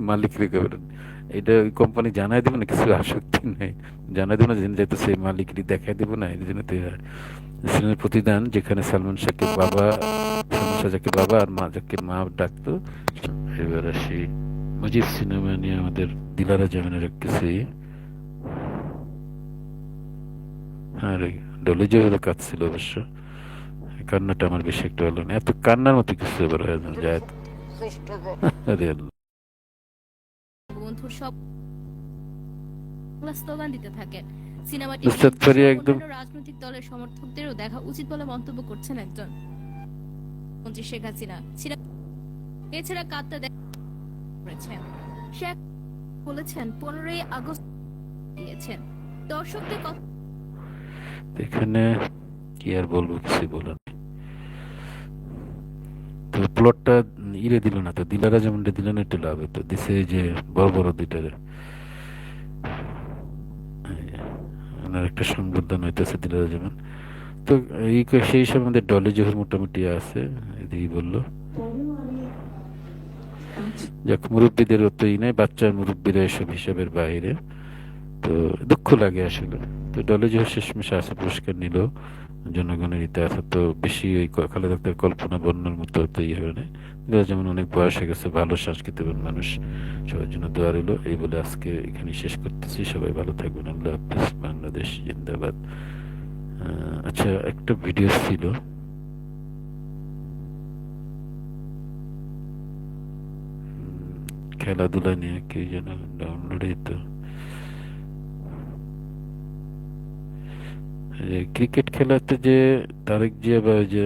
মালিক রেখে বলেন এটা ওই কোম্পানি জানাই দেবে না, কিছু আসক্তি নেই, জানাই দেবে না, জেনে যাইতেছে মালিকই দেখাই দেবো না, এই জন্য তো সিনেমার প্রতিদান যেখানে সালমান শাহকে বাবা, সালমান শাহ যাকে বাবা আর মা যাকে মা ডাকতো। এবার আসি মুজিব সিনেমা নিয়ে আমাদের দিলারা জামিনের কিছু। হ্যাঁ রে, ডলি জহিরও কাজ ছিল অবশ্য, কান্নাটা আমার বেশি একটা হলো না, এত কান্নার মতো কিছু এবার হয়ে যায়। আরে আল্লাহ। বন্ধুর সব স্লোগান দিতে থাকেন। সিনেমাটি নুসরাত ফারিয়া একদম অন্যান্য রাজনৈতিক দলের সমর্থকদেরও দেখা উচিত বলে মন্তব্য করছেন একজন মন্ত্রী শেখ হাসিনা। এছাড়া কাত্তা করেছেন, শেখ বলেছেন 15ই আগস্ট দিয়েছেন দর্শকদের কথা। এখানে কি আর বলবো, কিছু বলার নেই। তো প্লটটা ইরে দিল না, তো দিলারা যেমন দিল না, একটু লাভ হতো দিছে যে বড় বড় দুইটা ওনার একটা সংবর্ধন হইতেছে দিলারা যেমন। তো সেই হিসাবে আমাদের ডলি জোহর মোটামুটি আছে, এদিকে বললো যাক মুরব্বীদের অতই নাই, বাচ্চার মুরব্বীরা এসব হিসাবের বাইরে। তো দুঃখ লাগে আসলে। তো ডলি জোহর শেষমেশ আছে, পুরস্কার নিল, জনগণের ইতিহাস তো বেশি ওই খালেদা জিয়ার কল্পনা বর্ণনার মতো তো ইয়ে হয় না। যেমন অনেক বয়স হয়ে গেছে, ভালো সাংস্কৃতিক মানুষ, সবার জন্য দোয়া রইল এই বলে আজকে এখানে শেষ করতেছি। সবাই ভালো থাকবেন, আল্লাহ হাফিজ, বাংলাদেশ জিন্দাবাদ। আচ্ছা, একটা ভিডিও ছিল খেলাধুলা নিয়ে, কে যেন ডাউনলোডে তো ক্রিকেট খেলাতে যে তারেক জিয়া বা ওই যে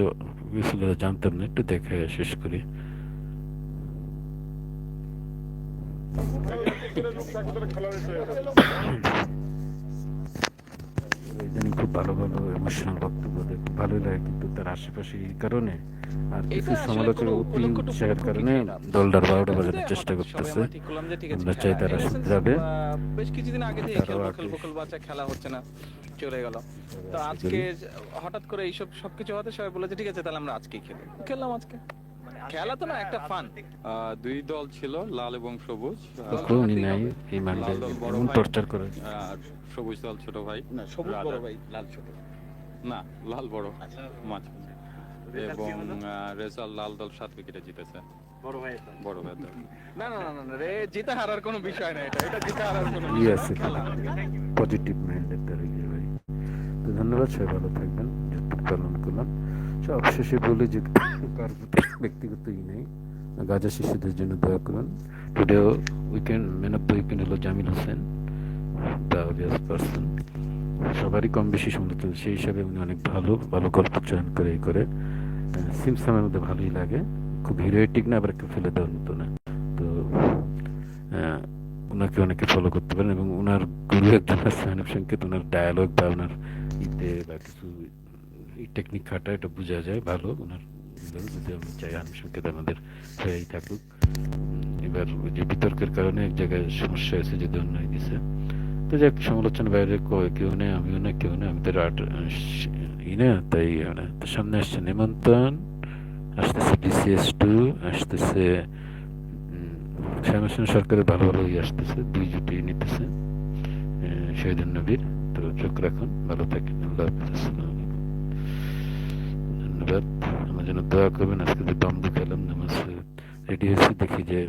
গেছিল জানতাম না, একটু দেখে শেষ করি। ইদানিং খুব ভালো ভালো ইমোশনাল বক্তব্য দেয়, খুব ভালোই লাগে, কিন্তু তার আশেপাশে এই কারণে আর কিছু সমালোচক অতি উৎসাহের কারণে দলটার 12টা বাজানোর চেষ্টা করতেছে। আমরা চাই তারা শুধরাবে, বেশ কিছুদিন আগে থেকে তারাও খেলবো আগে খেলবো খেলবো, আচ্ছা খেলা হচ্ছে না, চলে গেল। তো আশা আজকে করি। হঠাৎ করে এইসব সবকিছু হতে সবাই বলেছে ঠিক আছে তাহলে আমরা আজকেই খেলি, খেললাম আজকে। খেলা তো না, একটা ফান। দুই দল ছিল, লাল এবং সবুজ। উনি নাই এই মানডে, লাল দল বড় এমন ভাই, টর্চার করে। আর সবুজ দল ছোট ভাই। না সবুজ রাজা। বড় ভাই, লাল ছোট। না, লাল বড় আচ্ছা। মাঝ। এবং রেজাল্ট লাল দল 7 উইকেটে জিতেছে। বড় ভাই দল। না না না না না রে, জিতে হারার কোনো বিষয় না, এটা এটা জিতে হারার কোনো ই বিষয় না, আছে খেলা। পজিটিভ মাইন্ডের দ্বারা ইয়ে ভাই। তো ধন্যবাদ, সবাই ভালো থাকবেন, যতটুকু পালন করলাম। সবশেষে বলি যে কার প্রতি ব্যক্তিগত ই নেই, গাজা শিশুদের জন্য দোয়া করুন। Today weekend, man of the weekend হলো Jamil Hossain, the obvious person. সবারই কম বেশি সমালোচনা, সেই হিসাবে উনি অনেক ভালো ভালো গল্প চয়ন করে এই করে। সিমসামের মধ্যে ভালোই লাগে, খুব হিরোয়েটিক না, আবার একটু ফেলে দেওয়ার মতো না। তো ওনাকে অনেকে ফলো করতে পারেন, এবং ওনার গুরু একজন আছে মানব সংকেত, ওনার ডায়ালগ বা ওনার ইতে বা কিছু টেকনিক খাটা, এটা বোঝা যায় ভালো ওনার। যদি আমি চাই মানব সংকেত আমাদের হয়েই থাকুক। এবার ওই যে বিতর্কের কারণে এক জায়গায় সমস্যা হয়েছে, যদি অন্যায় দিছে। তো যাক, সমালোচনা বাইরে কেউ নেই, আমিও না, কেউ নেই, আমাদের আর্ট ই না, তাই না। তো সামনে আসছে নিমন্ত্রণ, আসতেছে BCS2, আসতেছে শ্যামসেন সরকারের ভালো ভালো ইয়ে আসতেছে, দুই জুটি নিতেছে শহীদুল নবীর। তো চোখ রাখুন, ভালো থাকেন, আল্লাহ হাফিজ, আসসালামু আলাইকুম, ধন্যবাদ। আমার জন্য দোয়া করবেন। আজকে যে দ্বন্দ্ব খেলাম, নামাজ রেডি হয়েছে, দেখি যে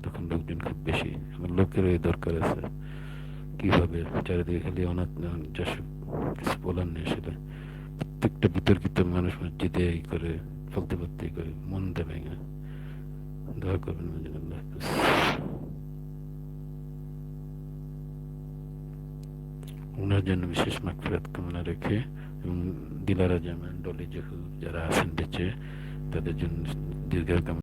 তখন লোকজন খুব বেশি, আমার লোকের এই দরকার আছে। কিভাবে চারিদিকে খালি অনাথ, যেসব কিছু বলার নেই আসলে। প্রত্যেকটা বিতর্কিত মানুষ মসজিদে এই করে ফলতে ফলতে করে মন দেবে না। দোয়া করবেন আমার জন্য, আল্লাহ হাফিজ। ওনার জন্য বিশেষ মাগফিরাত কামনা রেখে, এবং দিলারা জামান, ডলি জহু যারা আছেন বেঁচে, তাদের জন্য দীর্ঘ